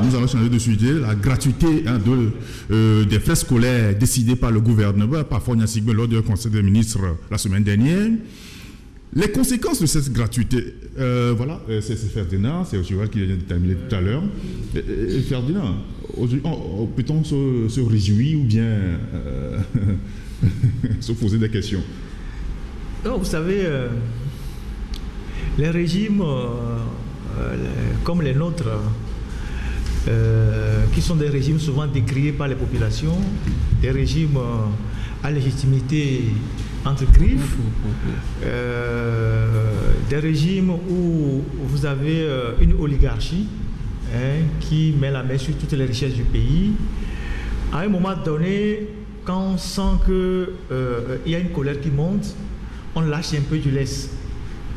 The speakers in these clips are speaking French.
nous allons changer de sujet. La gratuité des frais scolaires décidées par le gouvernement, par Fonia Sigbe, lors du Conseil des ministres la semaine dernière. Les conséquences de cette gratuité, voilà, c'est Ferdinand, c'est Ochival qui vient de terminer tout à l'heure. Ferdinand, peut-on se réjouir ou bien se poser des questions? Non, vous savez, les régimes comme les nôtres, qui sont des régimes souvent décriés par les populations, des régimes à légitimité entre griffes, des régimes où vous avez une oligarchie qui met la main sur toutes les richesses du pays. À un moment donné, quand on sent qu'il y a une colère qui monte, on lâche un peu du lest.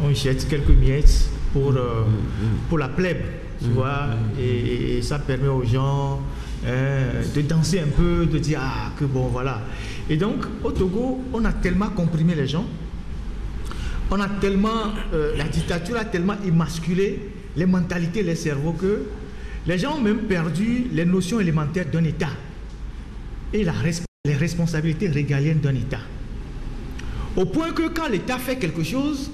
On jette quelques miettes pour la plèbe, tu vois, et ça permet aux gens de danser un peu, de dire ah que bon voilà. Et donc au Togo, on a tellement comprimé les gens, on a tellement la dictature a tellement émasculé les mentalités, les cerveaux que les gens ont même perdu les notions élémentaires d'un État et les responsabilités régaliennes d'un État. Au point que quand l'État fait quelque chose,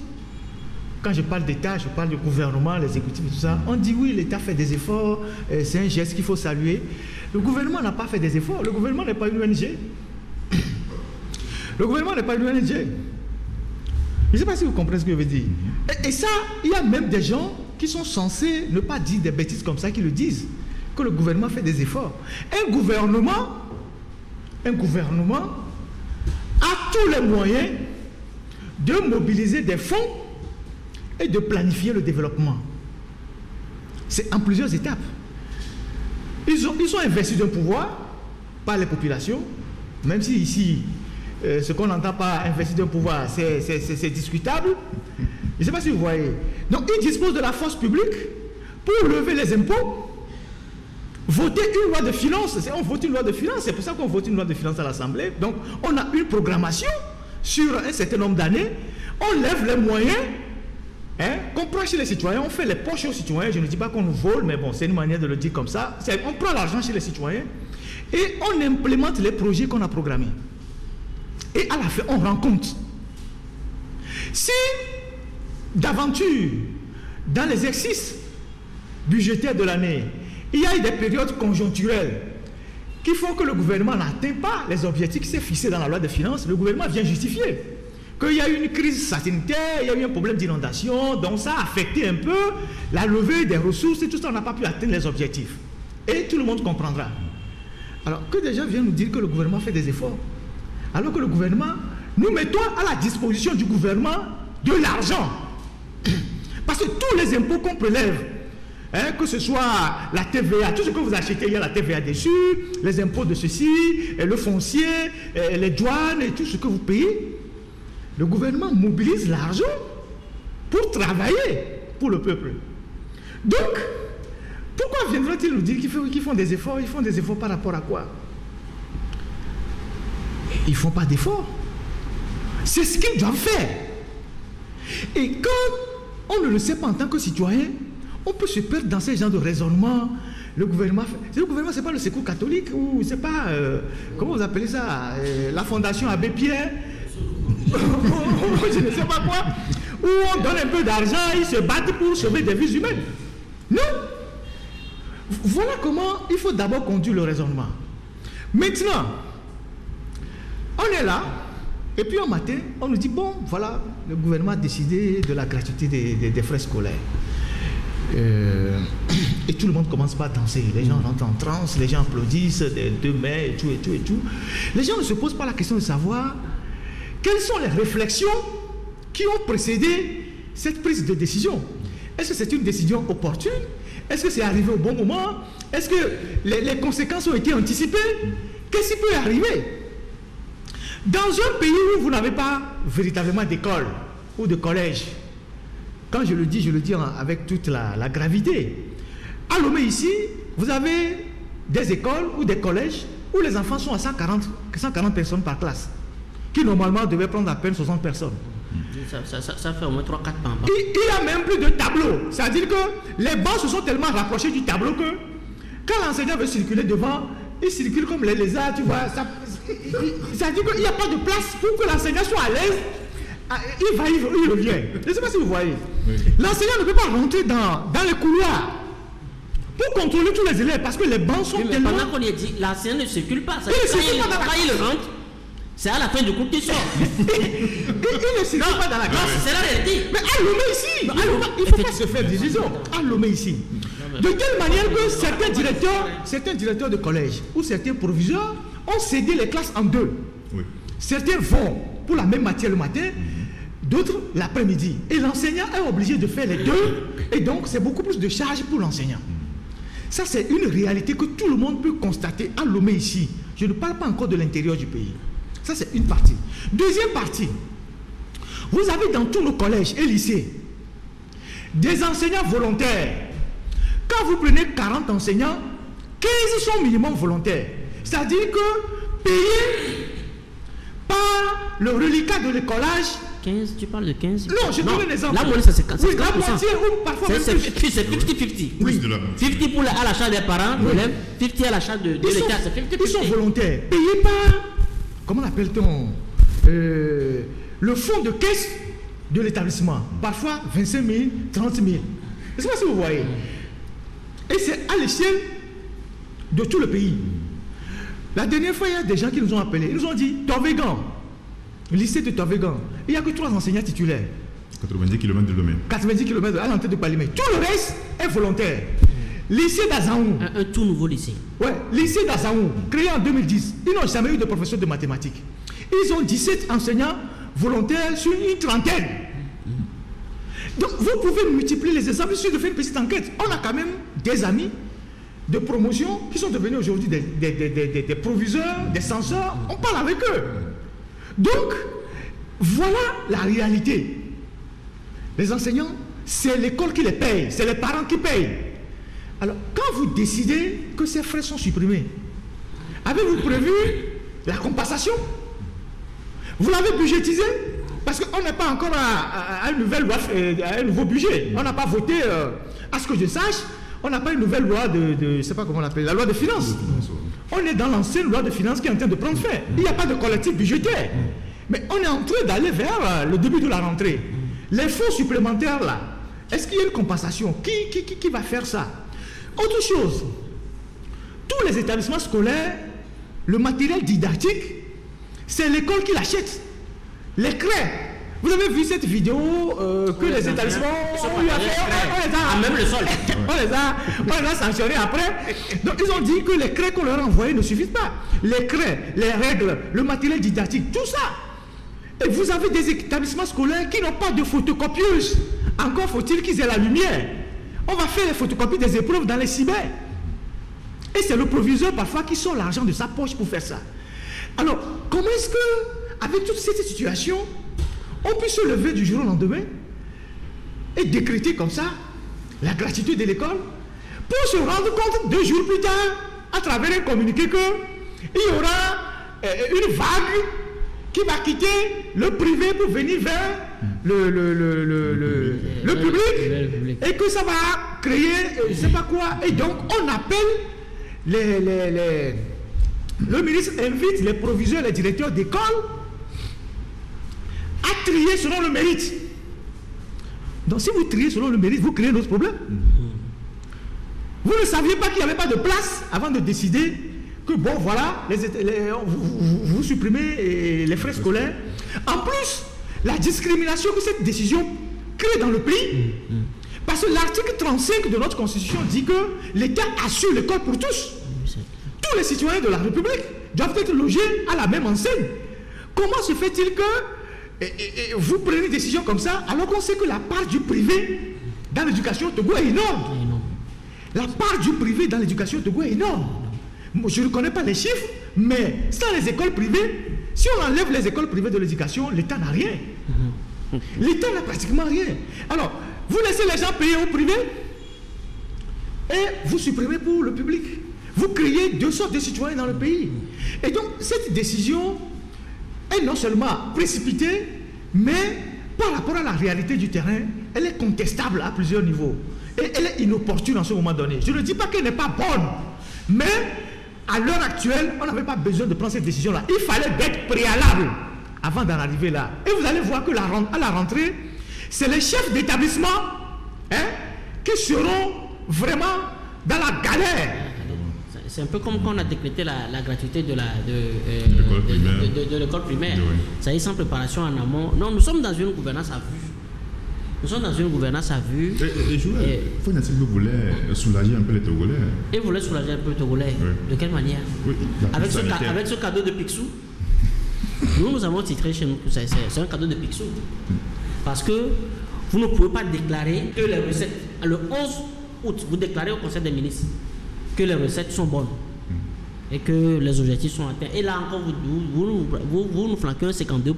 quand je parle d'État, je parle du gouvernement, les exécutifs et tout ça, on dit oui, l'État fait des efforts, c'est un geste qu'il faut saluer. Le gouvernement n'a pas fait des efforts, le gouvernement n'est pas une ONG. Le gouvernement n'est pas une ONG. Je ne sais pas si vous comprenez ce que je veux dire. Et ça, il y a même des gens qui sont censés ne pas dire des bêtises comme ça, qui le disent, que le gouvernement fait des efforts. Un gouvernement a tous les moyens de mobiliser des fonds et de planifier le développement. C'est en plusieurs étapes. Ils sont investis d'un pouvoir par les populations, même si ici, ce qu'on n'entend pas investir d'un pouvoir, c'est discutable. Je ne sais pas si vous voyez. Donc, ils disposent de la force publique pour lever les impôts, voter une loi de finances. On vote une loi de finances, c'est pour ça qu'on vote une loi de finances à l'Assemblée. Donc, on a une programmation sur un certain nombre d'années, on lève les moyens, qu'on prend chez les citoyens, on fait les poches aux citoyens. Je ne dis pas qu'on nous vole, mais bon, c'est une manière de le dire comme ça. On prend l'argent chez les citoyens et on implémente les projets qu'on a programmés. Et à la fin, on rend compte. Si d'aventure, dans l'exercice budgétaire de l'année, il y a eu des périodes conjoncturelles qui font que le gouvernement n'atteint pas les objectifs qui s'est fixés dans la loi de finances, le gouvernement vient justifier qu'il y a eu une crise sanitaire, il y a eu un problème d'inondation, donc ça a affecté un peu la levée des ressources et tout ça, on n'a pas pu atteindre les objectifs. Et tout le monde comprendra. Alors que des gens viennent nous dire que le gouvernement fait des efforts, alors que le gouvernement, nous mettons à la disposition du gouvernement de l'argent. Parce que tous les impôts qu'on prélève, que ce soit la TVA, tout ce que vous achetez, il y a la TVA dessus, les impôts de ceci, le foncier, les douanes et tout ce que vous payez. Le gouvernement mobilise l'argent pour travailler pour le peuple. Donc, pourquoi viendront-ils nous dire qu'ils font des efforts? Ils font des efforts par rapport à quoi? Ils ne font pas d'efforts. C'est ce qu'ils doivent faire. Et quand on ne le sait pas en tant que citoyen, on peut se perdre dans ces genres de raisonnement. Le gouvernement, c'est pas le Secours catholique ou c'est pas, comment vous appelez ça, la Fondation Abbé Pierre, je ne sais pas quoi, où on donne un peu d'argent, ils se battent pour sauver des vies humaines. Non. Voilà comment il faut d'abord conduire le raisonnement. Maintenant, on est là, et puis un matin, on nous dit, bon, voilà, le gouvernement a décidé de la gratuité des frais scolaires. Et tout le monde commence par danser. Les gens rentrent en transe, les gens applaudissent des deux mains et tout, et tout, et tout. Les gens ne se posent pas la question de savoir quelles sont les réflexions qui ont précédé cette prise de décision. Est-ce que c'est une décision opportune? Est-ce que c'est arrivé au bon moment? Est-ce que les conséquences ont été anticipées? Qu'est-ce qui peut arriver? Dans un pays où vous n'avez pas véritablement d'école ou de collège, quand je le dis avec toute la gravité. À Lomé ici, vous avez des écoles ou des collèges où les enfants sont à 140 personnes par classe, qui normalement devaient prendre à peine 60 personnes. Ça fait au moins 3-4 ans. Il n'y a même plus de tableau. C'est-à-dire que les bancs se sont tellement rapprochés du tableau que Quand l'enseignant veut circuler devant, il circule comme les lézards, tu vois. Ça dit qu'il n'y a pas de place pour que l'enseignant soit à l'aise. Il va, il revient. Je ne sais pas si vous voyez. Oui. L'enseignant ne peut pas rentrer dans les couloirs pour contrôler tous les élèves parce que les bancs sont tellement... Pendant qu'on lui a dit, l'enseignant ne circule pas. Ça Il ne circule pas dans la quand il rentre, c'est à la fin du cours qu'il sort. il ne circule pas dans la classe. C'est la réalité. Mais à Lomé ici, il ne faut pas se faire des illusions. À Lomé ici. De telle manière que certains directeurs de collège ou certains proviseurs ont cédé les classes en deux. Oui. Certains vont pour la même matière le matin, d'autres l'après-midi. Et l'enseignant est obligé de faire les deux. Et donc, c'est beaucoup plus de charge pour l'enseignant. Ça, c'est une réalité que tout le monde peut constater à Lomé ici. Je ne parle pas encore de l'intérieur du pays. Ça, c'est une partie. Deuxième partie. Vous avez dans tous nos collèges et lycées des enseignants volontaires. Quand vous prenez 40 enseignants, 15 sont minimum volontaires. C'est-à-dire que payés par le reliquat de l'écolage. 15, tu parles de 15? Non, je donne un exemple. La moyenne, c'est 50%. Oui, la moitié ou parfois même plus. C'est 50-50. Oui. 50 pour à la charge des parents, Oui. 50 à la charge de l'État. C'est 50-50. Ils sont volontaires, payés par, comment l'appelle-t-on, le fonds de caisse de l'établissement. Parfois 25 000, 30 000. Je ne sais pas si vous voyez. Et c'est à l'échelle de tout le pays. La dernière fois, il y a des gens qui nous ont appelés. Ils nous ont dit, Torvégan, lycée de Torvégan, il n'y a que 3 enseignants titulaires. 90 km de Lomé. 90 km à l'entrée de Palimé. Tout le reste est volontaire. Lycée d'Azaou. Un tout nouveau lycée. Ouais, lycée d'Azaou, créé en 2010. Ils n'ont jamais eu de professeur de mathématiques. Ils ont 17 enseignants volontaires sur une trentaine. Donc, vous pouvez multiplier les exemples. Il suffit de faire une petite enquête. On a quand même des amis de promotion qui sont devenus aujourd'hui des proviseurs, des censeurs. On parle avec eux. Donc, voilà la réalité. Les enseignants, c'est l'école qui les paye, c'est les parents qui payent. Alors, quand vous décidez que ces frais sont supprimés, avez-vous prévu la compensation? Vous l'avez budgétisé? Parce qu'on n'est pas encore à une nouvelle loi, à un nouveau budget. On n'a pas voté, à ce que je sache, on n'a pas une nouvelle loi je ne sais pas comment on l'appelle, la loi de finances. On est dans l'ancienne loi de finances qui est en train de prendre fin. Il n'y a pas de collectif budgétaire. Mais on est en train d'aller vers le début de la rentrée. Les fonds supplémentaires là, est-ce qu'il y a une compensation? Qui va faire ça? Autre chose, tous les établissements scolaires, le matériel didactique, c'est l'école qui l'achète. Les craies. Vous avez vu cette vidéo que les établissements ont eu à faire? Même le sol. On les a sanctionnés après. Donc ils ont dit que les craies qu'on leur a envoyés ne suffisent pas. Les craies, les règles, le matériel didactique, tout ça. Et vous avez des établissements scolaires qui n'ont pas de photocopieuse. Encore faut-il qu'ils aient la lumière. On va faire les photocopies des épreuves dans les cyber. Et c'est le proviseur parfois qui sort l'argent de sa poche pour faire ça. Alors, comment est-ce que, avec toute cette situation, on peut se lever du jour au lendemain et décréter comme ça la gratuité de l'école pour se rendre compte 2 jours plus tard, à travers un communiqué, qu'il y aura une vague qui va quitter le privé pour venir vers le public et que ça va créer je ne sais pas quoi. Et donc on appelle le ministre invite les proviseurs, les directeurs d'école à trier selon le mérite. Donc si vous triez selon le mérite, vous créez d'autres problèmes. Vous ne saviez pas qu'il n'y avait pas de place avant de décider que bon voilà, vous supprimez les frais scolaires. En plus, la discrimination que cette décision crée dans le pays, parce que l'article 35 de notre constitution dit que l'État assure l'école pour tous. Tous les citoyens de la République doivent être logés à la même enseigne. Comment se fait-il que vous prenez une décision comme ça alors qu'on sait que la part du privé dans l'éducation au Togo est énorme? La part du privé dans l'éducation au Togo est énorme. Je ne connais pas les chiffres, mais sans les écoles privées, si on enlève les écoles privées de l'éducation, l'État n'a rien. L'État n'a pratiquement rien. Alors, vous laissez les gens payer au privé et vous supprimez pour le public. Vous créez 2 sortes de citoyens dans le pays. Et donc, cette décision est non seulement précipitée, mais par rapport à la réalité du terrain, elle est contestable à plusieurs niveaux. Et elle est inopportune en ce moment donné. Je ne dis pas qu'elle n'est pas bonne. Mais à l'heure actuelle, on n'avait pas besoin de prendre cette décision-là. Il fallait d'être préalable avant d'en arriver là. Et vous allez voir que à la rentrée, c'est les chefs d'établissement qui seront vraiment dans la galère. C'est un peu comme quand on a décrété la gratuité de l'école primaire. Oui. Ça y est, sans préparation en amont. Non, nous sommes dans une gouvernance à vue. Nous sommes dans une gouvernance à vue. Et Joël, vous voulez soulager un peu les Togolais. Et vous voulez soulager un peu les Togolais. Oui. De quelle manière? Oui, avec ce cadeau de Picsou. Nous avons titré chez nous que c'est un cadeau de Picsou. Parce que vous ne pouvez pas déclarer que les recettes, le 11 août, vous déclarez au Conseil des ministres que les recettes sont bonnes et que les objectifs sont atteints. Et là encore, vous nous flanquez un 52%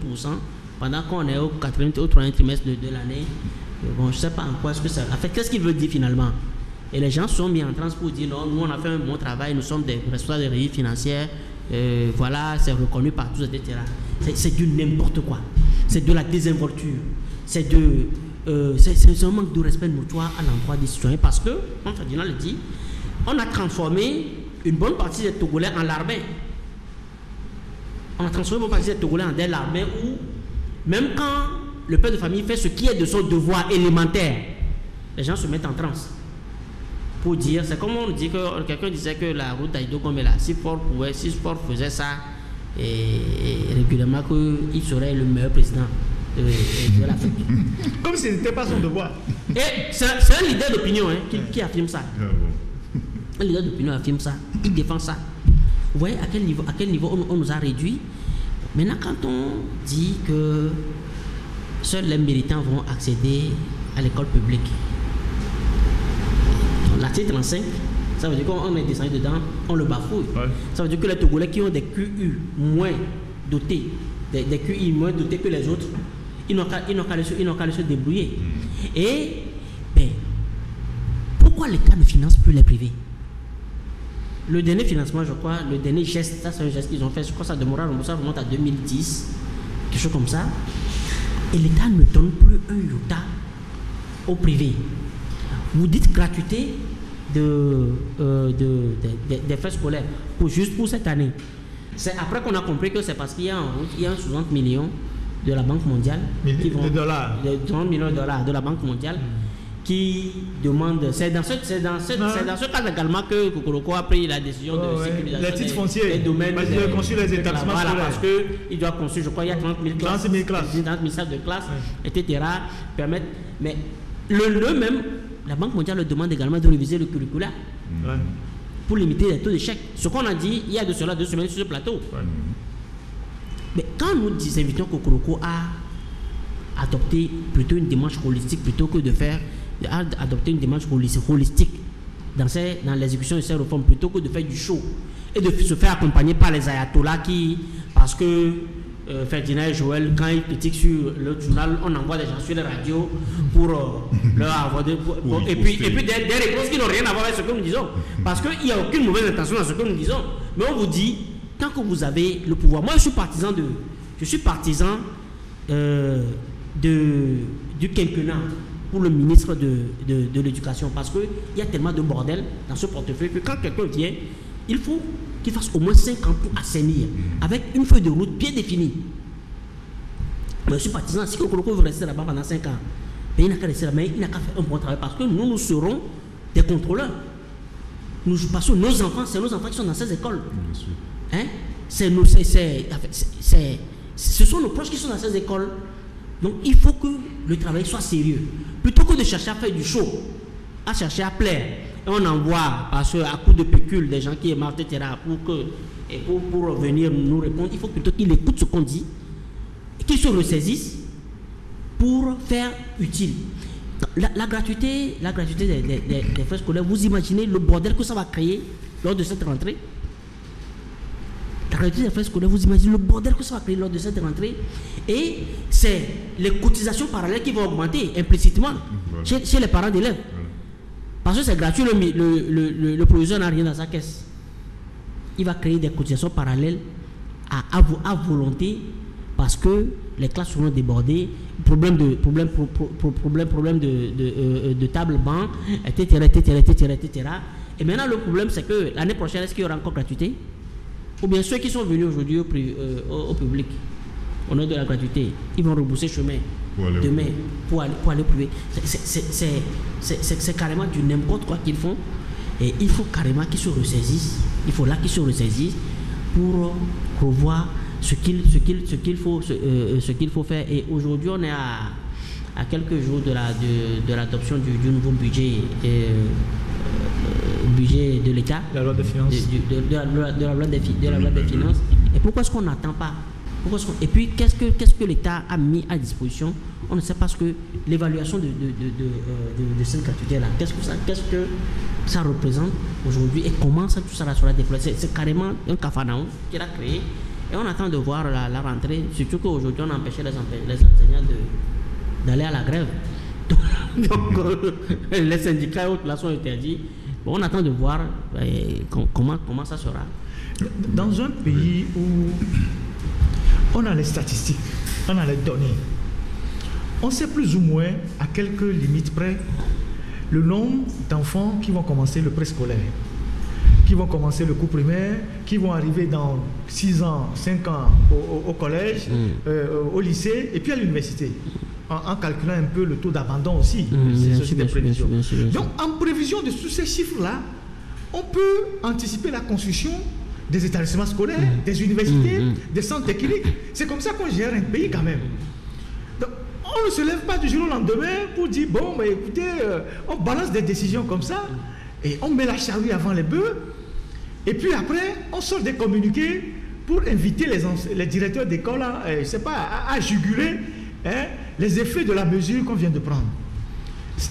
pendant qu'on est au 3e trimestre de l'année. Bon, je ne sais pas en quoi est-ce que ça... En fait, qu'est-ce qu'il veut dire finalement? Et les gens sont mis en transe pour dire non, nous on a fait un bon travail, nous sommes des responsables de régie financière, voilà, c'est reconnu par tous, etc. C'est du n'importe quoi. C'est de la désinvolture. C'est un manque de respect notoire à l'endroit des citoyens parce que, comme Ferdinand le dit, on a transformé une bonne partie des Togolais en larbins. On a transformé une bonne partie des Togolais en des larbins où, même quand le père de famille fait ce qui est de son devoir élémentaire, les gens se mettent en transe. Pour dire, c'est comme on dit que quelqu'un disait que la route d'Aïdo comme est là, si Ford faisait ça et régulièrement, qu'il serait le meilleur président de l'Afrique. Comme si ce n'était pas son devoir. Et c'est un leader d'opinion qui affirme ça. Un leader d'opinion affirme ça. Il défend ça. Vous voyez à quel niveau on nous a réduit. Maintenant, quand on dit que seuls les militants vont accéder à l'école publique, l'article 35, ça veut dire qu'on est descendu dedans, on le bafouille. Ouais. Ça veut dire que les Togolais qui ont des QI moins dotés, des QI moins dotés que les autres, ils n'ont qu'à se débrouiller. Et pourquoi l'État ne finance plus les privés? Le dernier financement, je crois, le dernier geste, ça c'est un geste qu'ils ont fait, je crois que ça remonte à 2010, quelque chose comme ça. Et l'État ne donne plus un iota au privé. Vous dites gratuité des frais scolaires juste pour cette année. C'est après qu'on a compris que c'est parce qu'il y a en route, il y a un 60 millions de la Banque mondiale de dollars. 30 millions de dollars de la Banque mondiale qui demande. C'est dans ce cadre également que Kokoroko a pris la décision de sécurisation les titres fonciers. Des domaines. Parce qu'il a construit les établissements scolaires. Parce qu'il doit construire, je crois, il y a 30 000 classes. 30 000 salles de classe, etc. Permettre. Mais même, la Banque mondiale demande également de réviser le curricula pour limiter les taux d'échec. Ce qu'on a dit il y a de cela 2 semaines sur ce plateau. Mais quand nous invitons Kokoroko à adopter plutôt une démarche holistique plutôt que de adopter une démarche holistique dans l'exécution de ces réformes plutôt que de faire du show et de se faire accompagner par les ayatollahs parce que Ferdinand et Joël, quand ils critiquent sur le journal, on envoie des gens sur les radios pour leur avoir et puis des réponses qui n'ont rien à voir avec ce que nous disons. Parce qu'il n'y a aucune mauvaise intention dans ce que nous disons. Mais on vous dit, tant que vous avez le pouvoir, moi je suis partisan du quinquennat pour le ministre de l'Éducation parce qu'il y a tellement de bordel dans ce portefeuille que quand quelqu'un vient, il faut qu'il fasse au moins 5 ans pour assainir avec une feuille de route bien définie. Moi, je suis partisan, si Kokoroko veut rester là-bas pendant 5 ans, mais il n'a qu'à rester là, mais il n'a qu'à faire un bon travail parce que nous serons des contrôleurs. Parce que nos enfants, c'est nos enfants qui sont dans ces écoles. Ce sont nos proches qui sont dans ces écoles. Donc il faut que le travail soit sérieux. Plutôt que de chercher à faire du show, à chercher à plaire. Et on envoie, parce qu'à coup de pécule, des gens qui émartent, etc., pour venir nous répondre, il faut plutôt qu'ils écoutent ce qu'on dit, et qu'ils se ressaisissent pour faire utile. La gratuité des frais scolaires, vous imaginez le bordel que ça va créer lors de cette rentrée? La gratuité des frais scolaires, vous imaginez le bordel que ça va créer lors de cette rentrée? Et c'est les cotisations parallèles qui vont augmenter implicitement chez les parents d'élèves. Parce que c'est gratuit, le proviseur n'a rien dans sa caisse. Il va créer des cotisations parallèles à volonté parce que les classes seront débordées, problème de table banc, etc. Et maintenant, le problème, c'est que l'année prochaine, est-ce qu'il y aura encore gratuité? Ou bien ceux qui sont venus aujourd'hui au public, au nom de la gratuité, ils vont rebourser chemin demain pour aller au privé. C'est carrément du n'importe quoi qu'ils font. Et il faut carrément qu'ils se ressaisissent. Il faut là qu'ils se ressaisissent pour revoir ce qu'il faut faire. Et aujourd'hui, on est à quelques jours de l'adoption du nouveau budget de l'État, la loi des finances, de la loi des finances. Et pourquoi est-ce qu'on n'attend pas? Et puis qu'est-ce que l'État a mis à disposition? On ne sait pas ce que l'évaluation de cette gratuité là, qu'est-ce que ça représente aujourd'hui et comment tout ça sera déployé. C'est carrément un capharnaüm qu'il a créé et on attend de voir la rentrée, surtout qu'aujourd'hui on a empêché les enseignants d'aller à la grève. Donc les syndicats et autres là sont interdits. Bon, on attend de voir comment ça sera. Dans un pays où on a les statistiques, on a les données, on sait plus ou moins à quelques limites près le nombre d'enfants qui vont commencer le préscolaire, qui vont commencer le cours primaire, qui vont arriver dans 6 ans, 5 ans au collège, au lycée et puis à l'université. En calculant un peu le taux d'abandon aussi. C'est aussi des prévisions. Donc, en prévision de tous ces chiffres-là, on peut anticiper la construction des établissements scolaires, des universités, des centres techniques. C'est comme ça qu'on gère un pays quand même. Donc, on ne se lève pas du jour au lendemain pour dire, bon, mais écoutez, on balance des décisions comme ça, et on met la charrue avant les bœufs, et puis après, on sort des communiqués pour inviter les directeurs d'école, je sais pas, à juguler les effets de la mesure qu'on vient de prendre.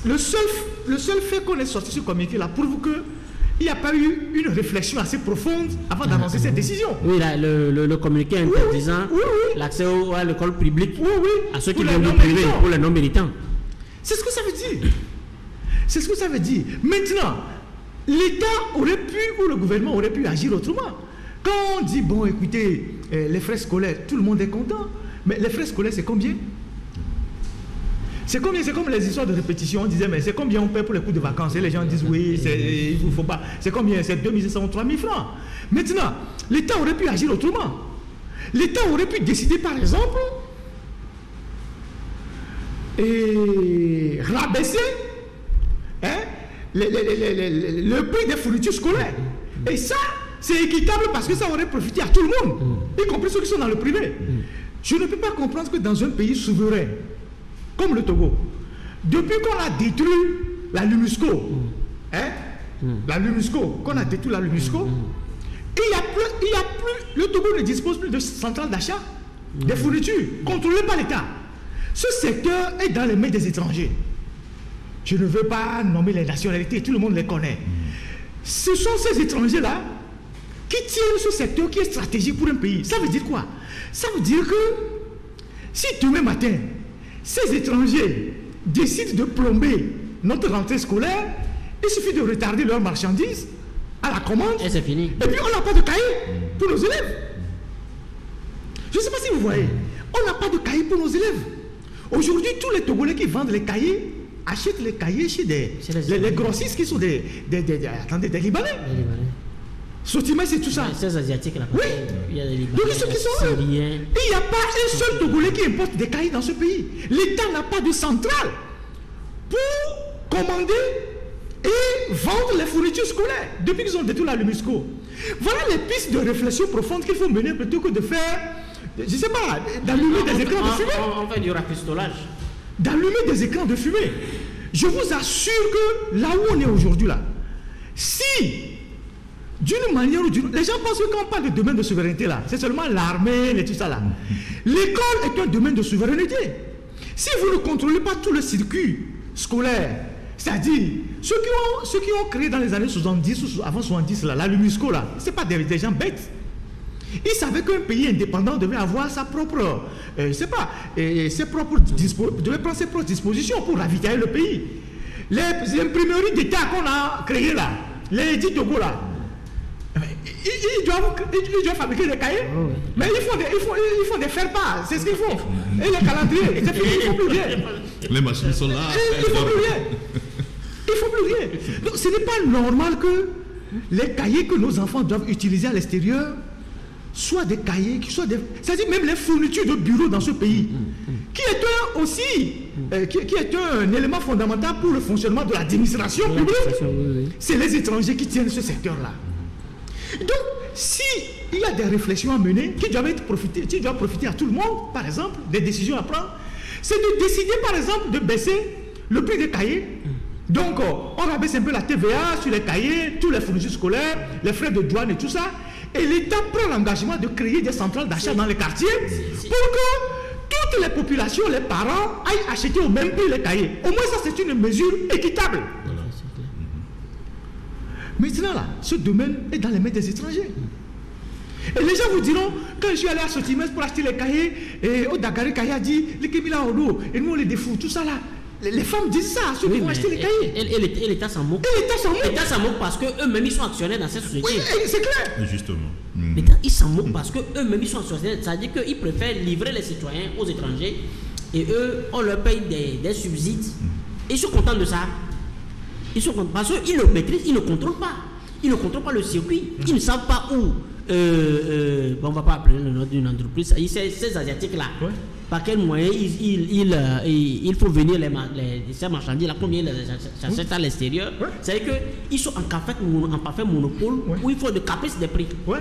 Le seul fait qu'on est sorti ce communiqué-là prouve qu'il n'y a pas eu une réflexion assez profonde avant d'annoncer cette décision. Oui, là, le communiqué interdisant l'accès à l'école publique à ceux qui viennent du privé pour les non-militants. C'est ce que ça veut dire. C'est ce que ça veut dire. Maintenant, l'État aurait pu, ou le gouvernement aurait pu agir autrement. Quand on dit, bon, écoutez, les frais scolaires, tout le monde est content. Mais les frais scolaires, c'est combien? C'est combien? C'est comme les histoires de répétition. On disait, mais c'est combien on paie pour les cours de vacances? Et les gens disent, oui, il ne faut pas. C'est combien? C'est 2500 ou 3000 francs. Maintenant, l'État aurait pu agir autrement. L'État aurait pu décider, par exemple, et rabaisser le prix des fournitures scolaires. Et ça, c'est équitable parce que ça aurait profité à tout le monde, y compris ceux qui sont dans le privé. Je ne peux pas comprendre que dans un pays souverain, comme le Togo, depuis qu'on a détruit la LUMUSCO, la LUMUSCO, qu'on a détruit la LUMUSCO, il y a plus, le Togo ne dispose plus de centrales d'achat, des fournitures contrôlées par l'État. Ce secteur est dans les mains des étrangers. Je ne veux pas nommer les nationalités, tout le monde les connaît. Ce sont ces étrangers-là qui tiennent ce secteur qui est stratégique pour un pays. Ça veut dire quoi? Ça veut dire que si demain matin, ces étrangers décident de plomber notre rentrée scolaire, il suffit de retarder leurs marchandises à la commande. Et c'est fini. Et puis on n'a pas de cahier pour nos élèves. Je ne sais pas si vous voyez. On n'a pas de cahier pour nos élèves. Aujourd'hui, tous les Togolais qui vendent les cahiers achètent les cahiers chez les grossistes qui sont des Libanais. Sotimé, c'est tout ça. Ces Asiatiques là. Oui. Il y a des Libanais, donc ceux qui sont là. Il n'y a pas un seul Togolais qui importe des cahiers dans ce pays. L'État n'a pas de centrale pour commander et vendre les fournitures scolaires depuis qu'ils ont détruit la LUMUSCO. Voilà les pistes de réflexion profonde qu'il faut mener plutôt que de faire, je ne sais pas, d'allumer des écrans de fumée. On fait du rafistolage. D'allumer des écrans de fumée. Je vous assure que là où on est aujourd'hui là, si d'une manière ou d'une autre, les gens pensent que quand on parle de domaine de souveraineté là, c'est seulement l'armée et tout ça là. L'école est un domaine de souveraineté. Si vous ne contrôlez pas tout le circuit scolaire, c'est-à-dire ceux qui ont créé dans les années 70 ou avant 70 là, la LUMUSCO là, c'est pas des gens bêtes. Ils savaient qu'un pays indépendant devait avoir sa propre, devait prendre ses propres dispositions pour ravitailler le pays. Les imprimeries d'État qu'on a créées là, les dits Togo là, ils doivent fabriquer des cahiers, mais ils font des faire-part, c'est ce qu'ils font. Et les calendriers, c'est fini, il ne faut plus rien. Les machines sont là. Il ne faut plus rien. Il faut plus rien. Donc ce n'est pas normal que les cahiers que nos enfants doivent utiliser à l'extérieur soient des cahiers, c'est-à-dire même les fournitures de bureaux dans ce pays, qui est un élément fondamental pour le fonctionnement de l'administration publique. C'est les étrangers qui tiennent ce secteur-là. Donc, s'il y a des réflexions à mener qui doivent profiter à tout le monde, par exemple, des décisions à prendre, c'est de décider, par exemple, de baisser le prix des cahiers. Donc, on rabaisse un peu la TVA sur les cahiers, tous les fournitures scolaires, les frais de douane et tout ça. Et l'État prend l'engagement de créer des centrales d'achat dans les quartiers pour que toutes les populations, les parents, aillent acheter au même prix les cahiers. Au moins, ça, c'est une mesure équitable. Voilà. Maintenant, là, ce domaine est dans les mains des étrangers. Et les gens vous diront, quand je suis allé à Sotimès pour acheter les cahiers, et au Dakar, Cahier a dit, les Kébila Odo, et nous on les défoule, tout ça là. Les femmes disent ça, ceux qui vont acheter les cahiers. Et l'État s'en moque. L'État s'en moque parce qu'eux-mêmes ils sont actionnaires dans cette société. Oui, c'est clair. Justement. L'État ils s'en moquent parce qu'eux-mêmes ils sont actionnaires. C'est-à-dire qu'ils préfèrent livrer les citoyens aux étrangers et eux, on leur paye des subsides. Ils sont contents de ça. Ils sont contents parce qu'ils le maîtrisent, ils ne contrôlent pas. Ils ne contrôlent pas le circuit. Ils ne savent pas où. On ne va pas appeler le nom d'une entreprise. Ces Asiatiques-là. Ouais. Par quel moyen il faut venir ces marchandises là, combien ils achètent à l'extérieur. Ouais. C'est-à-dire qu'ils sont en parfait monopole où il faut de caprice des prix. Ouais.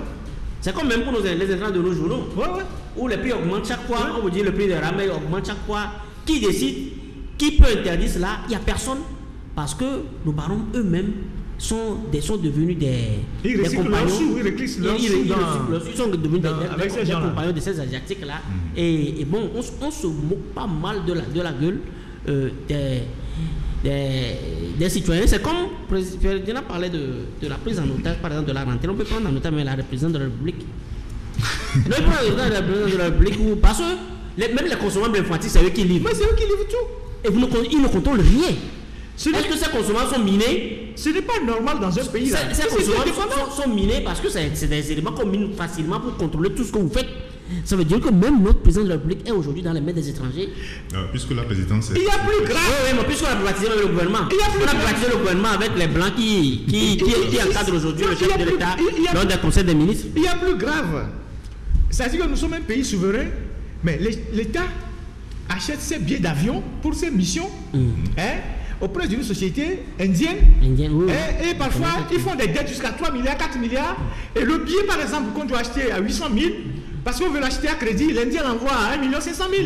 C'est comme même pour les entrants de nos journaux, où les prix augmentent chaque fois. On vous dit le prix des rameaux augmente chaque fois. Qui décide? Qui peut interdire cela? Il n'y a personne. Parce que nos barons eux-mêmes sont devenus des compagnons. Ils sont devenus des compagnons de ces Asiatiques-là. Et bon, on se moque pas mal de la gueule des citoyens. C'est comme Ferdinand parlait de la prise en otage, par exemple, de la rentrée. On peut prendre en otage la présidente de la République. Non, il prend la présidente de la République parce que même les consommables informatiques, c'est eux qui livrent. Mais c'est eux qui livrent tout. Et ils ne contrôlent rien. Est-ce que ces consommateurs sont minés? Ce n'est pas normal dans un pays là. Ces consommateurs sont minés parce que c'est des éléments qu'on mine facilement pour contrôler tout ce que vous faites. Ça veut dire que même notre président de la République est aujourd'hui dans les mains des étrangers. Puisque la présidence est... Il y a plus grave. Oui, mais puisqu'on a privatisé le gouvernement. On a privatisé le gouvernement avec les Blancs qui encadrent aujourd'hui le chef de l'État lors des conseils des ministres. Il y a plus grave. C'est-à-dire que nous sommes un pays souverain, mais l'État achète ses billets d'avion pour ses missions. Auprès d'une société indienne, et parfois ils font des dettes jusqu'à 3 milliards, 4 milliards, et le billet par exemple qu'on doit acheter à 800 000, parce qu'on veut l'acheter à crédit, l'Indien l'envoie à 1 500 000.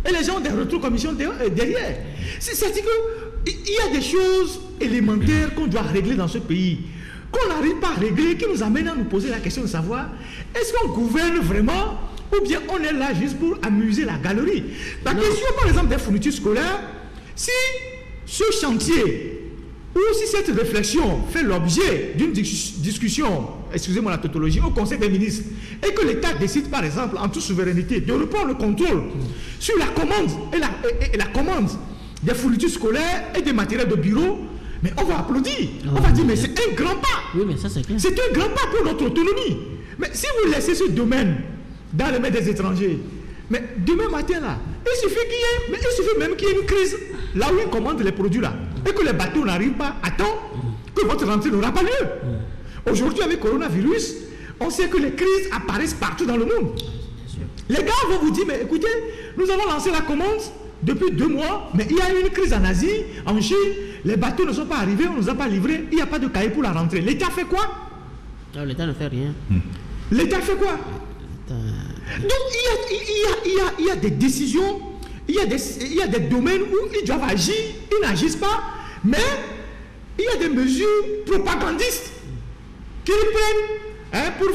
Et les gens ont des retours commission derrière. C'est-à-dire qu'il y a des choses élémentaires qu'on doit régler dans ce pays, qu'on n'arrive pas à régler, qui nous amènent à nous poser la question de savoir, est-ce qu'on gouverne vraiment, ou bien on est là juste pour amuser la galerie? La question par exemple des fournitures scolaires, si ce chantier ou si cette réflexion fait l'objet d'une discussion, excusez-moi la tautologie, au Conseil des ministres, et que l'État décide par exemple en toute souveraineté de reprendre le contrôle sur la commande et la commande des fournitures scolaires et des matériels de bureau, mais on va applaudir. On va dire mais c'est un grand pas. Oui, mais ça c'est clair. C'est un grand pas pour notre autonomie. Mais si vous laissez ce domaine dans les mains des étrangers, mais demain matin là, il suffit même qu'il y ait une crise là où ils commandent les produits là et que les bateaux n'arrivent pas à temps, que votre rentrée n'aura pas lieu. Aujourd'hui avec le coronavirus, on sait que les crises apparaissent partout dans le monde. Les gars vont vous dire, mais écoutez, nous avons lancé la commande depuis 2 mois, mais il y a eu une crise en Asie, en Chine, les bateaux ne sont pas arrivés, on ne nous a pas livrés, il n'y a pas de cahier pour la rentrée. L'État fait quoi? L'État ne fait rien. L'État fait quoi? Donc il y a des décisions, il y a des domaines où ils doivent agir, ils n'agissent pas, mais il y a des mesures propagandistes qu'ils prennent pour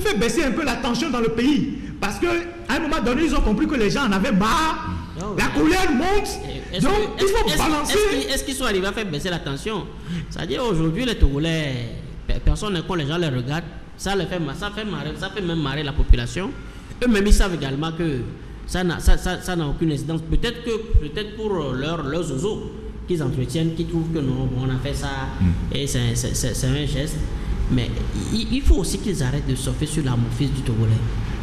faire baisser un peu la tension dans le pays. Parce qu'à un moment donné, ils ont compris que les gens en avaient marre, la colère monte, donc il faut balancer. Est-ce qu'ils sont arrivés à faire baisser la tension? C'est-à-dire aujourd'hui, les Togolais, personne quand les gens les regardent, ça fait même marrer la population. Eux-mêmes, ils savent également que ça n'a aucune incidence. Peut-être pour leurs oiseaux qu'ils entretiennent, qui trouvent que non, on a fait ça, et c'est un geste. Mais il faut aussi qu'ils arrêtent de surfer sur l'amorphisme du Togolais.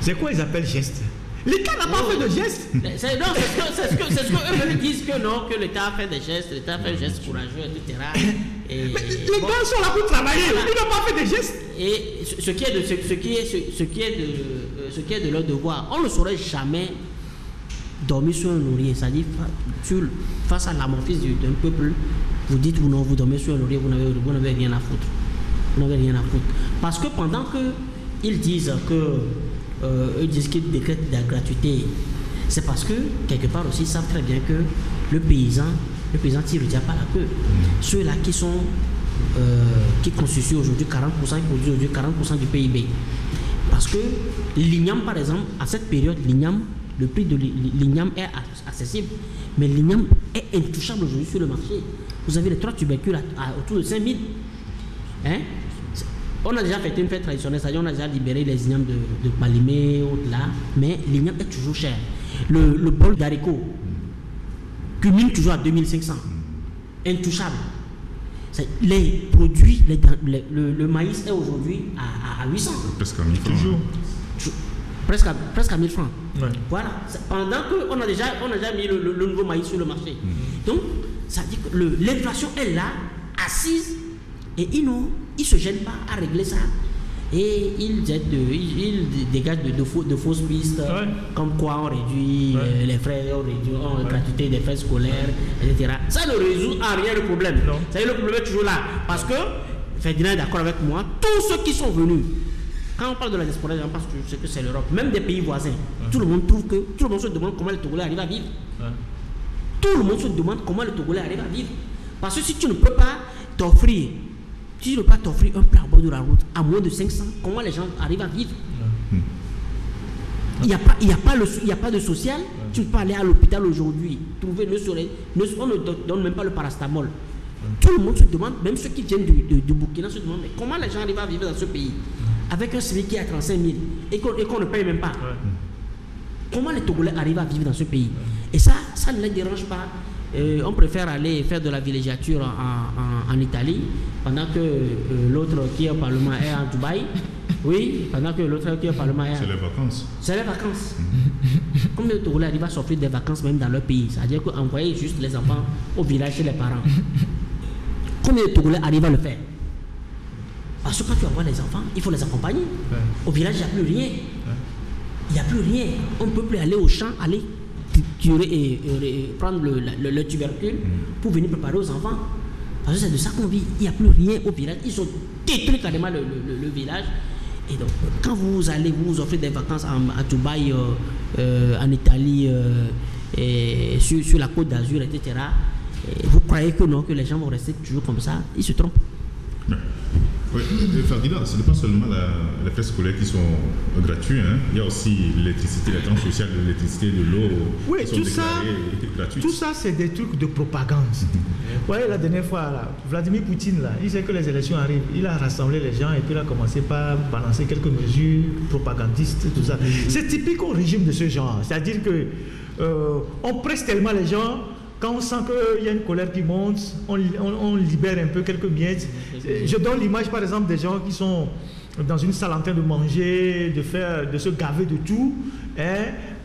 C'est quoi ils appellent geste? L'État n'a pas fait de gestes. C'est ce que eux disent que non, que l'État a fait des gestes, l'État a fait des gestes courageux, etc. Mais les gars sont là pour travailler, ils n'ont pas fait des gestes. Et ce qui est de leur devoir, on ne saurait jamais dormir sur un laurier, c'est-à-dire face à l'amorphisme d'un peuple, vous dites ou non, vous dormez sur un laurier, vous n'avez rien à foutre. Vous n'avez rien à foutre. Parce que pendant qu'ils disent qu'ils décrètent de la gratuité, c'est parce que quelque part aussi ils savent très bien que le paysan tire déjà pas la queue. Ceux-là qui constituent aujourd'hui 40%, ils produisent aujourd'hui 40% du PIB. Parce que l'igname, par exemple, à cette période, le prix de l'igname est accessible, mais l'igname est intouchable aujourd'hui sur le marché. Vous avez les 3 tubercules autour de 5 000. Hein? On a déjà fait une fête traditionnelle, c'est-à-dire on a déjà libéré les ignames de Palimé, là, mais l'igname est toujours cher. Le bol d'haricots culmine toujours à 2500. Intouchable. Les produits, le maïs est aujourd'hui à 800. Presque à 1000 francs. Toujours. Presque à 1000 francs. Ouais. Voilà. Pendant qu'on a déjà mis le nouveau maïs sur le marché. Donc, ça dit que l'inflation est là, assise, et ils ne se gênent pas à régler ça. Et ils dégagent de fausses pistes, comme quoi on réduit les frais, on gratuité des frais scolaires, etc. Ça ne résout en rien le problème. Ça, le problème est toujours là. Parce que, Ferdinand est d'accord avec moi, tous ceux qui sont venus, quand on parle de la diaspora, on pense que c'est l'Europe, même des pays voisins, tout le monde se demande comment les Togolais arrivent à vivre. Tout le monde se demande comment les Togolais arrivent à vivre. Parce que si tu ne peux pas t'offrir un plat au bord de la route à moins de 500, comment les gens arrivent à vivre? Il n'y a pas de social. Tu ne peux pas aller à l'hôpital aujourd'hui, trouver on ne donne même pas le paracétamol. Tout le monde se demande, même ceux qui viennent du Burkina se demandent, mais comment les gens arrivent à vivre dans ce pays avec un SMIC qui est à 35 000 et qu'on ne paye même pas? Comment les Togolais arrivent à vivre dans ce pays? Et ça ne les dérange pas. On préfère aller faire de la villégiature en Italie pendant que l'autre qui est au Parlement est en Dubaï. Oui, pendant que l'autre qui est au Parlement est... C'est les vacances. C'est les vacances. Combien de Togolais arrivent à s'offrir des vacances même dans leur pays? C'est-à-dire qu'envoyer juste les enfants au village chez les parents. Combien de Togolais arrivent à le faire? Parce que quand tu envoies les enfants, il faut les accompagner. Au village, il n'y a plus rien. Il n'y a plus rien. On ne peut plus aller au champ, aller triturer et prendre le tubercule pour venir préparer aux enfants. Parce que c'est de ça qu'on vit. Il n'y a plus rien au village. Ils ont détruit carrément le village. Et donc, quand vous allez vous offrir des vacances à Dubaï, en Italie, sur la Côte d'Azur, etc., vous croyez que non, que les gens vont rester toujours comme ça? Ils se trompent. Oui, Ferdinand, ce n'est pas seulement les frais scolaires qui sont gratuits, hein. Il y a aussi l'électricité, les tranches sociales de l'électricité, de l'eau, qui sont déclarées gratuites. Tout ça, c'est des trucs de propagande. Vous voyez, la dernière fois, là, Vladimir Poutine, là, il sait que les élections arrivent, il a rassemblé les gens et puis il a commencé par balancer quelques mesures propagandistes, tout ça. C'est typique au régime de ce genre. C'est-à-dire qu'on presse tellement les gens. Quand on sent qu'il y a une colère qui monte, on libère un peu quelques miettes. Je donne l'image, par exemple, des gens qui sont dans une salle en train de manger, de se gaver de tout.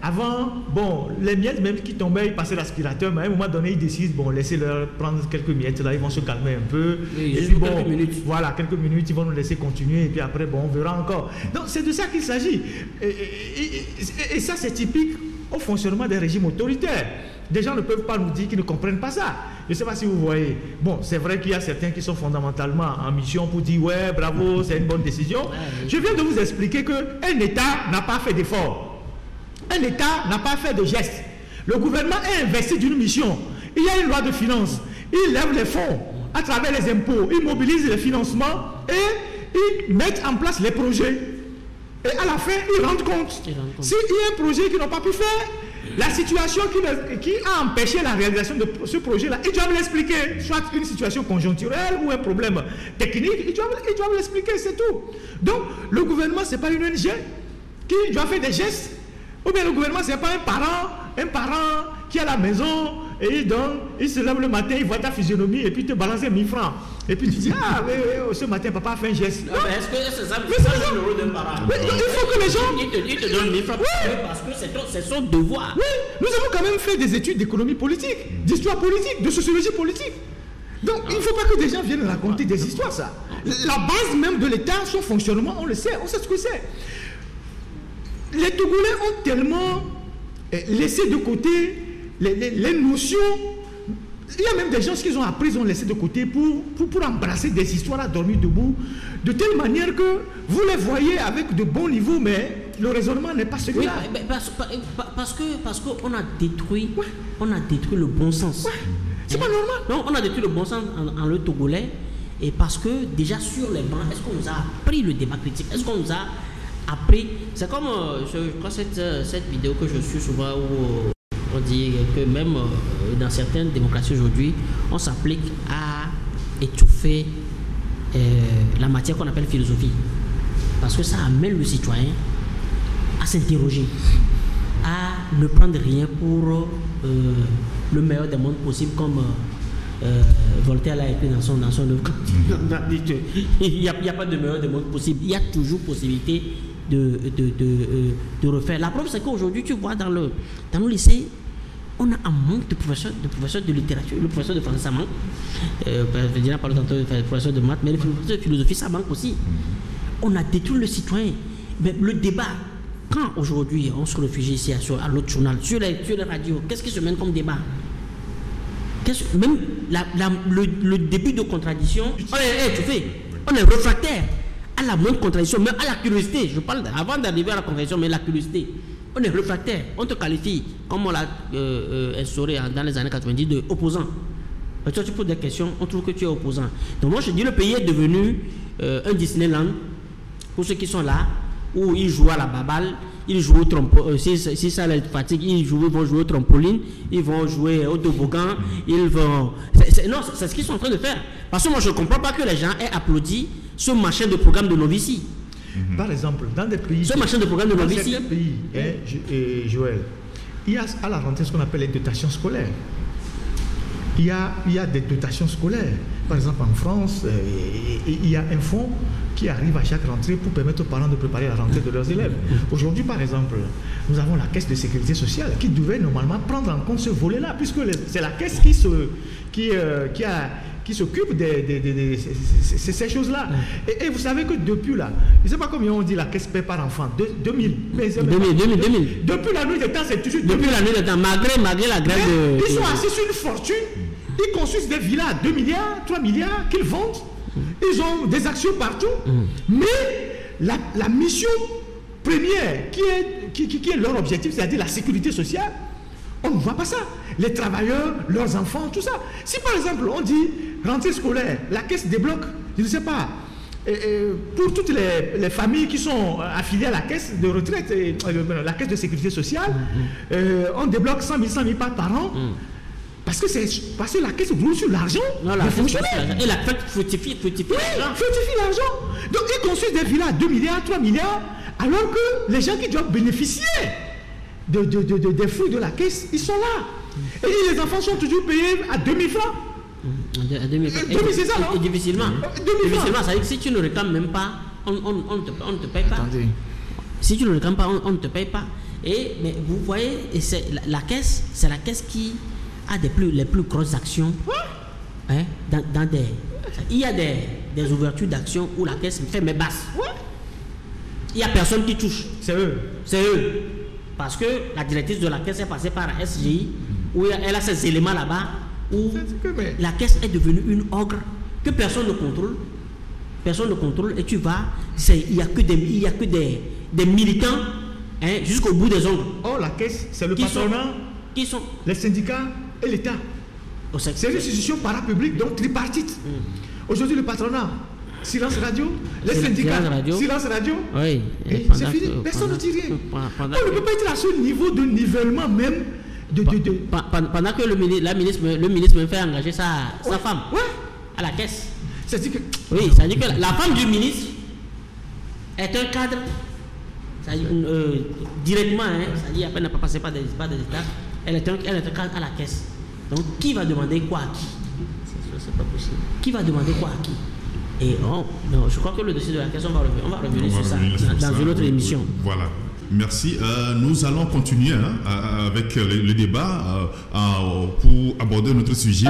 Avant, bon, les miettes même qui tombaient, ils passaient l'aspirateur, mais à un moment donné, ils décident, laissez-leur prendre quelques miettes, là, ils vont se calmer un peu. Oui, et puis, quelques minutes. Voilà, quelques minutes, ils vont nous laisser continuer, et puis après, on verra encore. Donc, c'est de ça qu'il s'agit. Et ça, c'est typique au fonctionnement des régimes autoritaires. Des gens ne peuvent pas nous dire qu'ils ne comprennent pas ça. Je ne sais pas si vous voyez. Bon, c'est vrai qu'il y a certains qui sont fondamentalement en mission pour dire « ouais, bravo, c'est une bonne décision ». Je viens de vous expliquer qu'un État n'a pas fait d'effort. Un État n'a pas fait de gestes. Le gouvernement est investi d'une mission. Il y a une loi de finances. Il lève les fonds à travers les impôts. Il mobilise les financements et il met en place les projets. Et à la fin, ils rendent compte. S'il y a un projet qu'ils n'ont pas pu faire, la situation qui a empêché la réalisation de ce projet-là, ils doivent l'expliquer. Soit une situation conjoncturelle ou un problème technique, ils doivent l'expliquer, c'est tout. Donc, le gouvernement, ce n'est pas une ONG qui doit faire des gestes. Ou bien le gouvernement, ce n'est pas un parent qui est à la maison et il se lève le matin, il voit ta physionomie et puis il te balance 1000 francs. Et puis tu dis, ah oui, ce matin, papa a fait un geste. Non, mais est-ce que c'est ça le rôle d'un parent? Oui, il faut que les gens... Il te donne 1000 francs parce que c'est son devoir. Oui, nous avons quand même fait des études d'économie politique, d'histoire politique, de sociologie politique. Donc, il ne faut pas que des gens viennent raconter des histoires, ça. La base même de l'État, son fonctionnement, on le sait, on sait ce que c'est. Les Togolais ont tellement laissé de côté les notions. Il y a même des gens qui ont appris, ils ont laissé de côté pour embrasser des histoires à dormir debout, de telle manière que vous les voyez avec de bons niveaux, mais le raisonnement n'est pas celui-là. Oui, parce qu'on a détruit, on a détruit le bon sens. Ouais, c'est pas normal. Non, on a détruit le bon sens en le Togolais, et parce que déjà sur les bancs, est-ce qu'on nous a appris le débat critique? Est-ce qu'on nous a appris? C'est comme, je crois, cette vidéo que je suis souvent où on dit que même dans certaines démocraties aujourd'hui, on s'applique à étouffer la matière qu'on appelle philosophie. Parce que ça amène le citoyen à s'interroger, à ne prendre rien pour le meilleur des mondes possible, comme Voltaire l'a écrit dans son œuvre. Il n'y a pas de meilleur des mondes possible. Il y a toujours possibilité de refaire. La preuve, c'est qu'aujourd'hui, tu vois, dans nos lycées, on a un manque de professeurs de littérature. Le professeur de français, ça manque. Je dirais pas le professeur de maths, mais le professeur de philosophie, ça manque aussi. On a détruit le citoyen. Mais le débat, quand aujourd'hui on se réfugie ici à l'autre journal, sur les radios, qu'est-ce qui se mène comme débat? Même le début de contradiction, on est réfractaire à la moindre contradiction, même à la curiosité. Je parle avant d'arriver à la contradiction, mais la curiosité. On est réfractaire, on te qualifie, comme on l'a instauré dans les années 90, de opposant. Et toi, tu poses des questions, on trouve que tu es opposant. Donc moi, je dis, le pays est devenu un Disneyland pour ceux qui sont là, où ils jouent à la baballe, ils jouent au trampoline, si ça les fatigue, ils vont jouer au trampoline, ils vont jouer au toboggan, ils vont... Non, c'est ce qu'ils sont en train de faire. Parce que moi, je ne comprends pas que les gens aient applaudi ce machin de programme de novici. Par exemple, dans des pays... Ce machin de programme de novici... Dans certains pays, Joël, il y a à la rentrée ce qu'on appelle les dotations scolaires. Il y a des dotations scolaires. Par exemple, en France, il y a un fonds qui arrive à chaque rentrée pour permettre aux parents de préparer la rentrée de leurs élèves. Aujourd'hui, par exemple, nous avons la caisse de sécurité sociale qui devait normalement prendre en compte ce volet-là, puisque c'est la caisse qui s'occupe de ces choses-là. Et vous savez que depuis là, je ne sais pas combien on dit la caisse paie par enfant, 2000. 2000. Depuis la nuit des temps, c'est toujours 2000. Depuis la nuit des temps, malgré la grève de... Ils sont assis sur une fortune, ils construisent des villas à 2 milliards, 3 milliards qu'ils vendent. Ils ont des actions partout, mais la mission première qui est leur objectif, c'est-à-dire la sécurité sociale, on ne voit pas ça. Les travailleurs, leurs enfants, tout ça. Si par exemple on dit rentrée scolaire, la caisse débloque, je ne sais pas, pour toutes les familles qui sont affiliées à la caisse de retraite, la caisse de sécurité sociale, on débloque 100 000 par an. Parce que la caisse roule sur l'argent des fonctionnaires. Et la fête fructifie l'argent. Donc ils construisent des villas à 2 milliards, 3 milliards, alors que les gens qui doivent bénéficier des fruits de la caisse, ils sont là. Et les enfants sont toujours payés à 2000 francs. 2000 francs. C'est ça, non? Et difficilement. Difficilement, ça veut dire que si tu ne réclames même pas, on ne te paye pas. Attendez. Si tu ne réclames pas, on ne te paye pas. Mais vous voyez, la caisse, c'est la caisse qui a les plus grosses actions. Il y a des ouvertures d'actions où la caisse fait mes basses. Il n'y a personne qui touche. C'est eux. Parce que la directrice de la caisse est passée par la SGI, où elle a ces éléments là-bas, où la caisse est devenue une ogre que personne ne contrôle. Et tu vas, il n'y a que des militants jusqu'au bout des ongles. Oh, la caisse, c'est le patronat, les syndicats et l'État. C'est une institution parapublique, donc tripartite. Aujourd'hui, le patronat, silence radio, les syndicats, silence radio. Oui. C'est fini, personne ne dit rien. On ne peut pas être à ce niveau de nivellement même. Pendant que le ministre me fait engager sa femme à la caisse. C'est-à-dire que... Oui, c'est-à-dire que la femme du ministre est un cadre, directement, c'est-à-dire qu'elle n'a pas passé par des États, elle est un cadre à la caisse. Donc, qui va demander quoi à qui? C'est pas possible. Qui va demander quoi à qui? Et je crois que le dossier de la question, on va revenir sur ça dans une autre émission. Voilà. Merci. Nous allons continuer avec le débat pour aborder notre sujet.